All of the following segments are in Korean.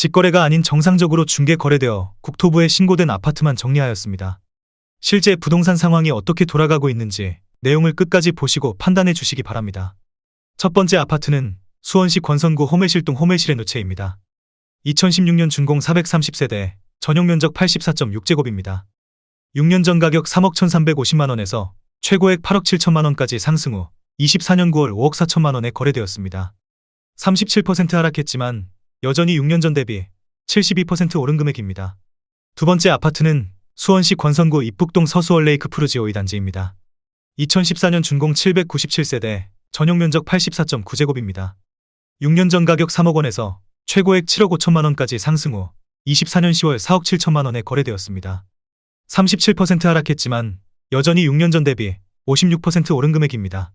직거래가 아닌 정상적으로 중개 거래되어 국토부에 신고된 아파트만 정리하였습니다. 실제 부동산 상황이 어떻게 돌아가고 있는지 내용을 끝까지 보시고 판단해 주시기 바랍니다. 첫 번째 아파트는 수원시 권선구 호매실동 호매실의 누체입니다. 2016년 준공 430세대, 전용면적 84.6제곱입니다. 6년 전 가격 3억 1,350만원에서 최고액 8억 7천만원까지 상승 후 24년 9월 5억 4천만원에 거래되었습니다. 37% 하락했지만 여전히 6년 전 대비 72% 오른 금액입니다. 두 번째 아파트는 수원시 권선구 입북동 서수원 레이크 푸르지오 2단지입니다. 2014년 준공 797세대, 전용면적 84.9제곱입니다. 6년 전 가격 3억원에서 최고액 7억 5천만원까지 상승 후 24년 10월 4억 7천만원에 거래되었습니다. 37% 하락했지만 여전히 6년 전 대비 56% 오른 금액입니다.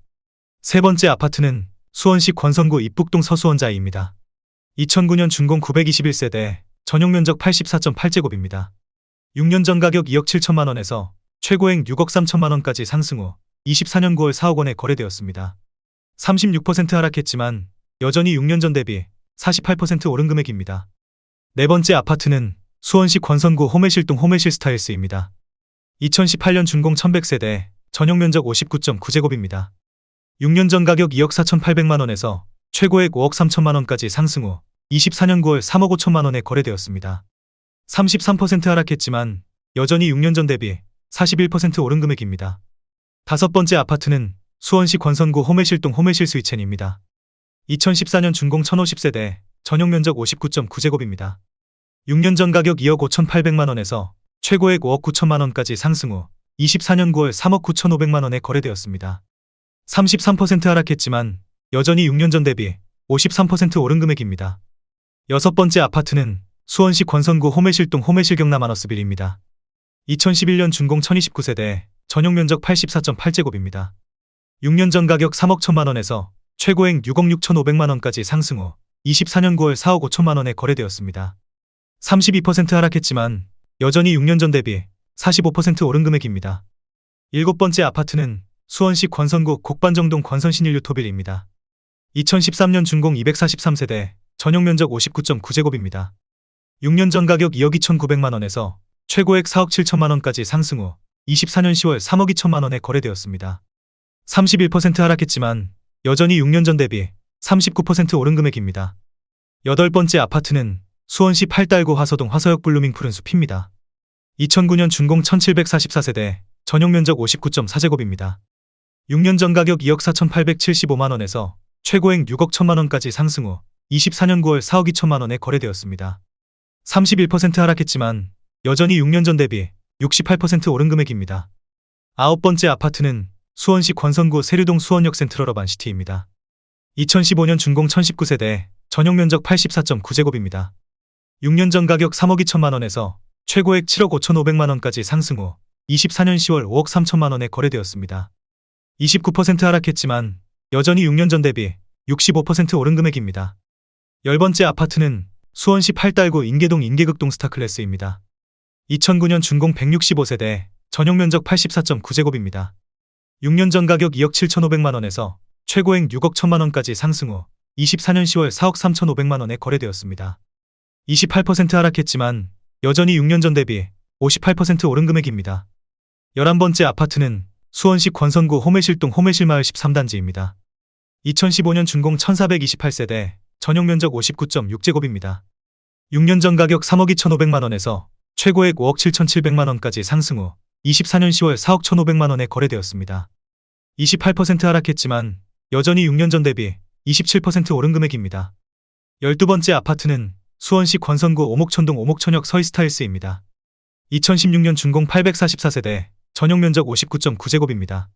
세 번째 아파트는 수원시 권선구 입북동 서수원자이입니다. 2009년 준공 921세대, 전용면적 84.8제곱입니다. 6년 전 가격 2억 7천만원에서 최고액 6억 3천만원까지 상승 후 24년 9월 4억원에 거래되었습니다. 36% 하락했지만 여전히 6년 전 대비 48% 오른 금액입니다. 네 번째 아파트는 수원시 권선구 호매실동 호매실 스타일스입니다. 2018년 준공 1100세대, 전용면적 59.9제곱입니다. 6년 전 가격 2억 4,800만원에서 최고액 5억 3천만원까지 상승 후 24년 9월 3억 5천만원에 거래되었습니다. 33% 하락했지만 여전히 6년 전 대비 41% 오른 금액입니다. 다섯 번째 아파트는 수원시 권선구 호매실동 호매실 스위첸입니다. 2014년 준공 1050세대, 전용면적 59.9제곱입니다. 6년 전 가격 2억 5,800만원에서 최고액 5억 9천만원까지 상승 후 24년 9월 3억 9,500만원에 거래되었습니다. 33% 하락했지만 여전히 6년 전 대비 53% 오른 금액입니다. 여섯 번째 아파트는 수원시 권선구 호매실동 호매실 경남 아너스빌입니다. 2011년 준공 1029세대, 전용면적 84.8제곱입니다. 6년 전 가격 3억 1천만원에서 최고액 6억 6천5백만원까지 상승 후 24년 9월 4억 5천만원에 거래되었습니다. 32% 하락했지만 여전히 6년 전 대비 45% 오른 금액입니다. 일곱 번째 아파트는 수원시 권선구 곡반정동 권선신일유토빌입니다. 2013년 준공 243세대, 전용면적 59.9제곱입니다. 6년 전 가격 2억 2,900만원에서 최고액 4억 7천만원까지 상승 후 24년 10월 3억 2천만원에 거래되었습니다. 31% 하락했지만 여전히 6년 전 대비 39% 오른 금액입니다. 여덟 번째 아파트는 수원시 팔달구 화서동 화서역 블루밍 푸른 숲입니다. 2009년 준공 1744세대, 전용면적 59.4제곱입니다. 6년 전 가격 2억 4,875만원에서 최고액 6억 1천만원까지 상승 후 24년 9월 4억 2천만원에 거래되었습니다. 31% 하락했지만 여전히 6년 전 대비 68% 오른 금액입니다. 아홉 번째 아파트는 수원시 권선구 세류동 수원역 센트럴어반시티입니다. 2015년 준공 1019세대, 전용면적 84.9제곱입니다. 6년 전 가격 3억 2천만원에서 최고액 7억 5,500만원까지 상승 후 24년 10월 5억 3천만원에 거래되었습니다. 29% 하락했지만 여전히 6년 전 대비 65% 오른 금액입니다. 열 번째 아파트는 수원시 팔달구 인계동 인계극동 스타클래스입니다. 2009년 준공 165세대, 전용면적 84.9제곱입니다. 6년 전 가격 2억 7,500만원에서 최고액 6억 1천만원까지 상승 후 24년 10월 4억 3,500만원에 거래되었습니다. 28% 하락했지만 여전히 6년 전 대비 58% 오른 금액입니다. 11번째 아파트는 수원시 권선구 호매실동 호매실마을 13단지입니다. 2015년 준공 1428세대, 전용면적 59.6제곱입니다. 6년 전 가격 3억 2,500만원에서 최고액 5억 7,700만원까지 상승 후 24년 10월 4억 1,500만원에 거래되었습니다. 28% 하락했지만 여전히 6년 전 대비 27% 오른 금액입니다. 12번째 아파트는 수원시 권선구 오목천동 오목천역 서이스타일스입니다. 2016년 준공 844세대, 전용면적 59.9제곱입니다.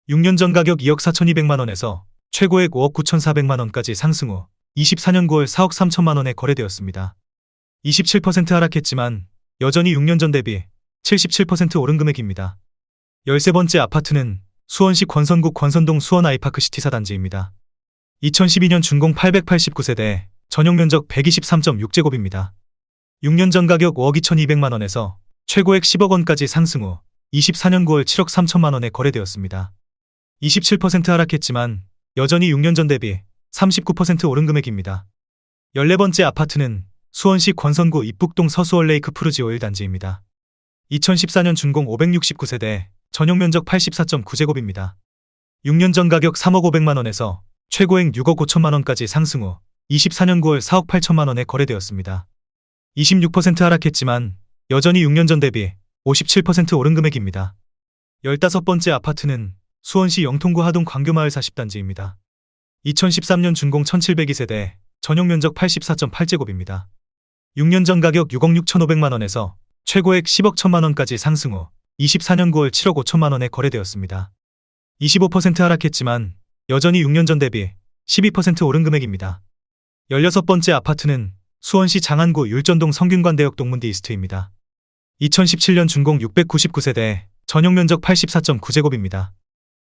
6년 전 가격 2억 4,200만원에서 최고액 5억 9,400만원까지 상승 후 24년 9월 4억 3천만원에 거래되었습니다. 27% 하락했지만 여전히 6년 전 대비 77% 오른 금액입니다. 13번째 아파트는 수원시 권선구 권선동 수원 아이파크 시티 4단지입니다. 2012년 준공 889세대, 전용면적 123.6제곱입니다. 6년 전 가격 5억 2,200만원에서 최고액 10억원까지 상승 후 24년 9월 7억 3천만원에 거래되었습니다. 27% 하락했지만 여전히 6년 전 대비 39% 오른 금액입니다. 14번째 아파트는 수원시 권선구 입북동 서수월 레이크 푸르지 오일 단지입니다. 2014년 준공 569세대, 전용 면적 84.9제곱입니다. 6년 전 가격 3억 500만원에서 최고액 6억 5천만원까지 상승 후 24년 9월 4억 8천만원에 거래되었습니다. 26% 하락했지만 여전히 6년 전 대비 57% 오른 금액입니다. 15번째 아파트는 수원시 영통구 하동 광교마을 40단지입니다. 2013년 준공 1702세대, 전용 면적 84.8제곱입니다. 6년 전 가격 6억 6,500만원에서 최고액 10억 1천만원까지 상승 후 24년 9월 7억 5천만원에 거래되었습니다. 25% 하락했지만 여전히 6년 전 대비 12% 오른 금액입니다. 16번째 아파트는 수원시 장안구 율전동 성균관대역 동문디 이스트입니다. 2017년 준공 699세대, 전용 면적 84.9제곱입니다.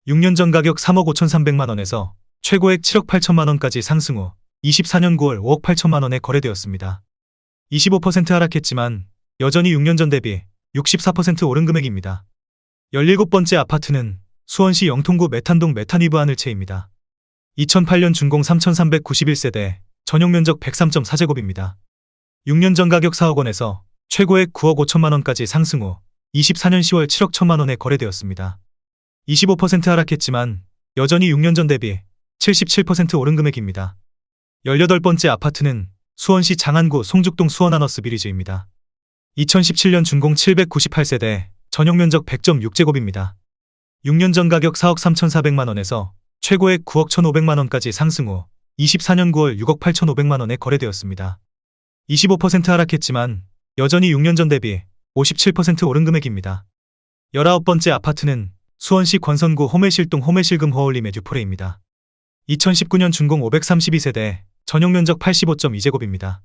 6년 전 가격 3억 5,300만원에서 최고액 7억 8천만원까지 상승 후 24년 9월 5억 8천만원에 거래되었습니다. 25% 하락했지만 여전히 6년 전 대비 64% 오른 금액입니다. 17번째 아파트는 수원시 영통구 메탄동 메탄위브 하늘채입니다. 2008년 준공 3,391세대, 전용 면적 103.4제곱입니다. 6년 전 가격 4억 원에서 최고액 9억 5천만원까지 상승 후 24년 10월 7억 1천만원에 거래되었습니다. 25% 하락했지만 여전히 6년 전 대비 77% 오른 금액입니다. 18번째 아파트는 수원시 장안구 송죽동 수원하너스 비리즈입니다. 2017년 준공 798세대, 전용 면적 100.6제곱입니다. 6년 전 가격 4억 3,400만원에서 최고액 9억 1,500만원까지 상승 후 24년 9월 6억 8,500만원에 거래되었습니다. 25% 하락했지만 여전히 6년 전 대비 57% 오른 금액입니다. 19번째 아파트는 수원시 권선구 호매실동 호매실금 허울림의 듀포레입니다. 2019년 준공 532세대, 전용 면적 85.2제곱입니다.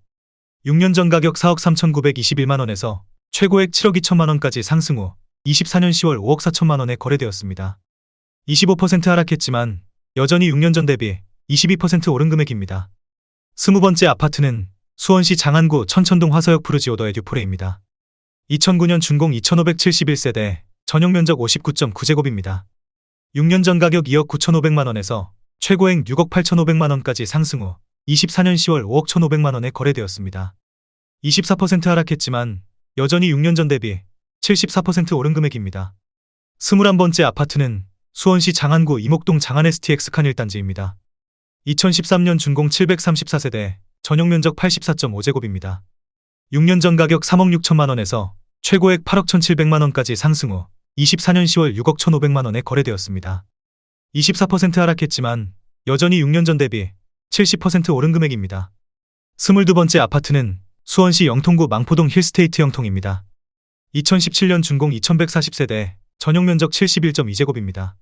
6년 전 가격 4억 3,921만원에서 최고액 7억 2천만원까지 상승 후 24년 10월 5억 4천만원에 거래되었습니다. 25% 하락했지만 여전히 6년 전 대비 22% 오른 금액입니다. 20번째 아파트는 수원시 장안구 천천동 화서역 푸르지오더의 듀포레입니다. 2009년 준공 2,571세대, 전용 면적 59.9제곱입니다. 6년 전 가격 2억 9,500만원에서 최고액 6억 8,500만원까지 상승 후 24년 10월 5억 1,500만원에 거래되었습니다. 24% 하락했지만 여전히 6년 전 대비 74% 오른 금액입니다. 21번째 아파트는 수원시 장안구 이목동 장안 STX 칸 1단지입니다. 2013년 준공 734세대, 전용 면적 84.5제곱입니다. 6년 전 가격 3억 6천만원에서 최고액 8억 1,700만원까지 상승 후 24년 10월 6억 1,500만원에 거래되었습니다. 24% 하락했지만 여전히 6년 전 대비 70% 오른 금액입니다. 22번째 아파트는 수원시 영통구 망포동 힐스테이트 영통입니다. 2017년 준공 2140세대, 전용 면적 71.2제곱입니다.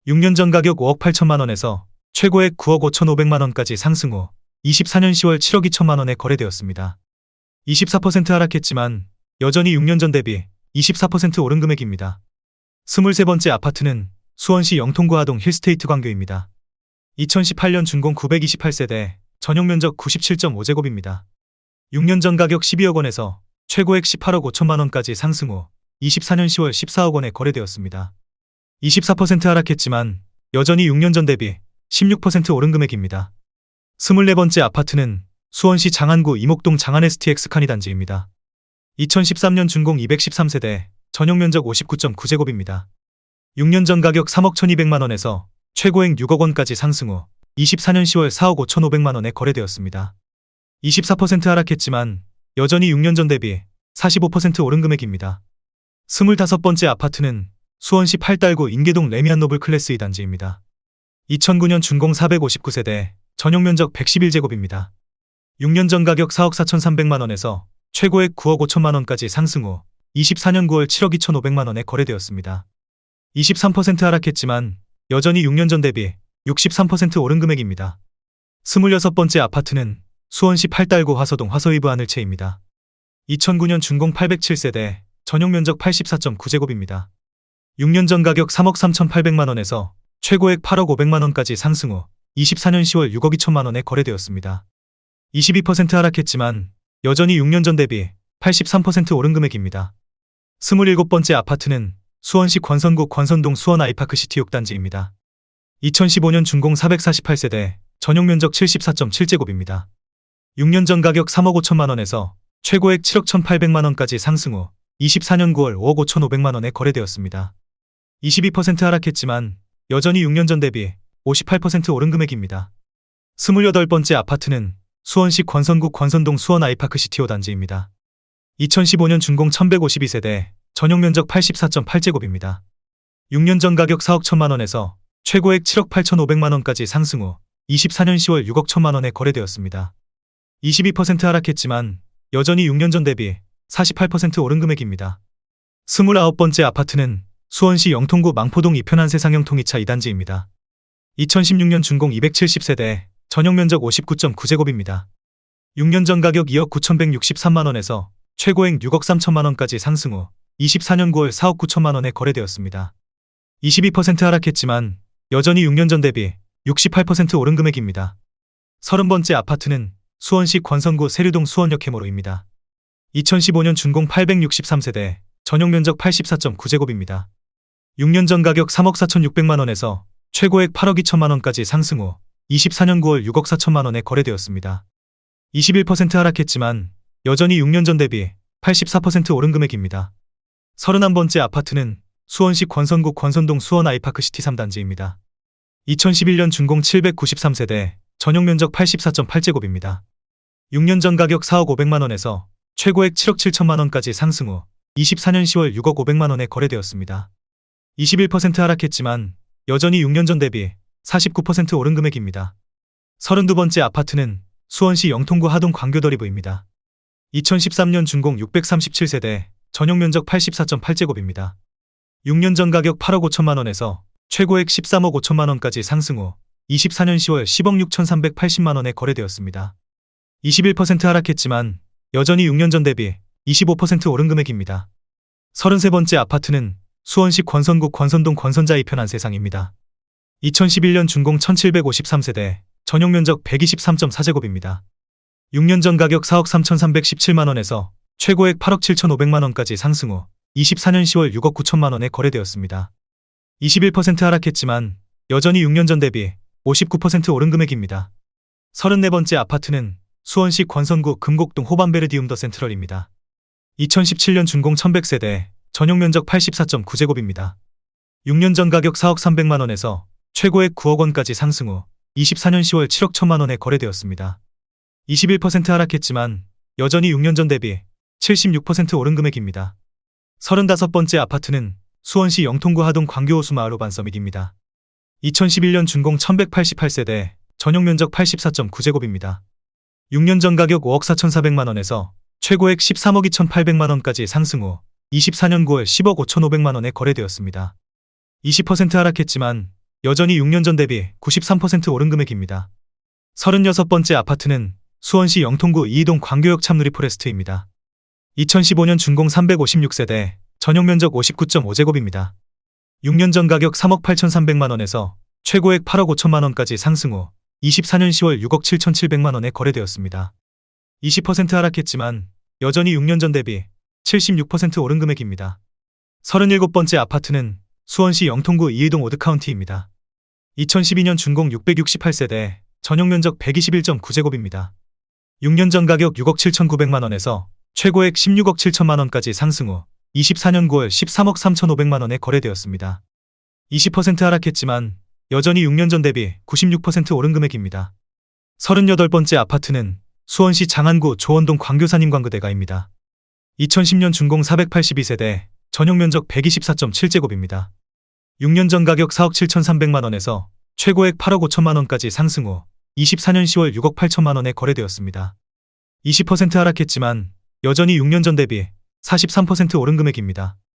6년 전 가격 5억 8천만원에서 최고액 9억 5,500만원까지 상승 후 24년 10월 7억 2천만원에 거래되었습니다. 24% 하락했지만 여전히 6년 전 대비 24% 오른 금액입니다. 23번째 아파트는 수원시 영통구 하동 힐스테이트 광교입니다. 2018년 준공 928세대, 전용 면적 97.5제곱입니다. 6년 전 가격 12억 원에서 최고액 18억 5천만원까지 상승 후 24년 10월 14억 원에 거래되었습니다. 24% 하락했지만 여전히 6년 전 대비 16% 오른 금액입니다. 24번째 아파트는 수원시 장안구 이목동 장안 STX 칸이 단지입니다. 2013년 준공 213세대, 전용 면적 59.9제곱입니다. 6년 전 가격 3억 1,200만원에서 최고액 6억 원까지 상승 후 24년 10월 4억 5,500만원에 거래되었습니다. 24% 하락했지만 여전히 6년 전 대비 45% 오른 금액입니다. 25번째 아파트는 수원시 팔달구 인계동 레미안 노블 클래스 2단지입니다. 2009년 준공 459세대, 전용 면적 111제곱입니다. 6년 전 가격 4억 4,300만원에서 최고액 9억 5천만원까지 상승 후 24년 9월 7억 2,500만원에 거래되었습니다. 23% 하락했지만 여전히 6년 전 대비 63% 오른 금액입니다. 26번째 아파트는 수원시 팔달구 화서동 화서위브 하늘채입니다. 2009년 준공 807세대, 전용 면적 84.9제곱입니다. 6년 전 가격 3억 3,800만원에서 최고액 8억 500만원까지 상승 후 24년 10월 6억 2천만원에 거래되었습니다. 22% 하락했지만 여전히 6년 전 대비 83% 오른 금액입니다. 27번째 아파트는 수원시 권선구 권선동 수원 아이파크 시티 6단지입니다. 2015년 준공 448세대, 전용 면적 74.7제곱입니다. 6년 전 가격 3억 5천만 원에서 최고액 7억 1,800만 원까지 상승 후 24년 9월 5억 5,500만 원에 거래되었습니다. 22% 하락했지만 여전히 6년 전 대비 58% 오른 금액입니다. 28번째 아파트는 수원시 권선구 권선동 수원 아이파크 시티호 단지입니다. 2015년 준공 1152세대, 전용 면적 84.8제곱입니다. 6년 전 가격 4억 1천만 원에서 최고액 7억 8,500만 원까지 상승 후 24년 10월 6억 1천만 원에 거래되었습니다. 22% 하락했지만 여전히 6년 전 대비 48% 오른 금액입니다. 29번째 아파트는 수원시 영통구 망포동 이편한 세상형 통이차 2단지입니다. 2016년 준공 270세대, 전용 면적 59.9제곱입니다. 6년 전 가격 2억 9,163만 원에서 최고액 6억 3천만 원까지 상승 후 24년 9월 4억 9천만 원에 거래되었습니다. 22% 하락했지만 여전히 6년 전 대비 68% 오른 금액입니다. 30번째 아파트는 수원시 권선구 세류동 수원역 해모로입니다. 2015년 준공 863세대, 전용 면적 84.9제곱입니다. 6년 전 가격 3억 4,600만 원에서 최고액 8억 2천만 원까지 상승 후 24년 9월 6억 4천만 원에 거래되었습니다. 21% 하락했지만 여전히 6년 전 대비 84% 오른 금액입니다. 31번째 아파트는 수원시 권선구 권선동 수원 아이파크 시티 3단지입니다. 2011년 준공 793세대, 전용 면적 84.8제곱입니다. 6년 전 가격 4억 500만 원에서 최고액 7억 7천만 원까지 상승 후 24년 10월 6억 500만 원에 거래되었습니다. 21% 하락했지만 여전히 6년 전 대비 49% 오른 금액입니다. 32번째 아파트는 수원시 영통구 하동 광교더리브입니다. 2013년 준공 637세대, 전용 면적 84.8제곱입니다. 6년 전 가격 8억 5천만 원에서 최고액 13억 5천만 원까지 상승 후 24년 10월 10억 6,380만 원에 거래되었습니다. 21% 하락했지만 여전히 6년 전 대비 25% 오른 금액입니다. 33번째 아파트는 수원시 권선구 권선동 권선자 이편한 세상입니다. 2011년 준공 1753세대, 전용 면적 123.4제곱입니다. 6년 전 가격 4억 3,317만 원에서 최고액 8억 7,500만 원까지 상승 후 24년 10월 6억 9천만 원에 거래되었습니다. 21% 하락했지만 여전히 6년 전 대비 59% 오른 금액입니다. 34번째 아파트는 수원시 권선구 금곡동 호반베르디움 더 센트럴입니다. 2017년 준공 1100세대, 전용 면적 84.9제곱입니다. 6년 전 가격 4억 300만 원에서 최고액 9억 원까지 상승 후 24년 10월 7억 1천만 원에 거래되었습니다. 21% 하락했지만 여전히 6년 전 대비 76% 오른 금액입니다. 35번째 아파트는 수원시 영통구 하동 광교호수 마을 호반 서밋입니다. 2011년 준공 1188세대, 전용 면적 84.9제곱입니다. 6년 전 가격 5억 4,400만 원에서 최고액 13억 2,800만 원까지 상승 후 24년 9월 10억 5,500만 원에 거래되었습니다. 20% 하락했지만 여전히 6년 전 대비 93% 오른 금액입니다. 36번째 아파트는 수원시 영통구 이이동 광교역 참누리 포레스트입니다. 2015년 준공 356세대, 전용 면적 59.5제곱입니다. 6년 전 가격 3억 8,300만 원에서 최고액 8억 5천만 원까지 상승 후 24년 10월 6억 7,700만 원에 거래되었습니다. 20% 하락했지만 여전히 6년 전 대비 76% 오른 금액입니다. 37번째 아파트는 수원시 영통구 이이동 오드카운티입니다. 2012년 준공 668세대, 전용 면적 121.9제곱입니다. 6년 전 가격 6억 7,900만 원에서 최고액 16억 7천만 원까지 상승 후 24년 9월 13억 3,500만 원에 거래되었습니다. 20% 하락했지만 여전히 6년 전 대비 96% 오른 금액입니다. 38번째 아파트는 수원시 장안구 조원동 광교산인광그대가입니다. 2010년 준공 482세대, 전용 면적 124.7제곱입니다. 6년 전 가격 4억 7,300만 원에서 최고액 8억 5천만 원까지 상승 후 24년 10월 6억 8천만 원에 거래되었습니다. 20% 하락했지만 여전히 6년 전 대비 43% 오른 금액입니다.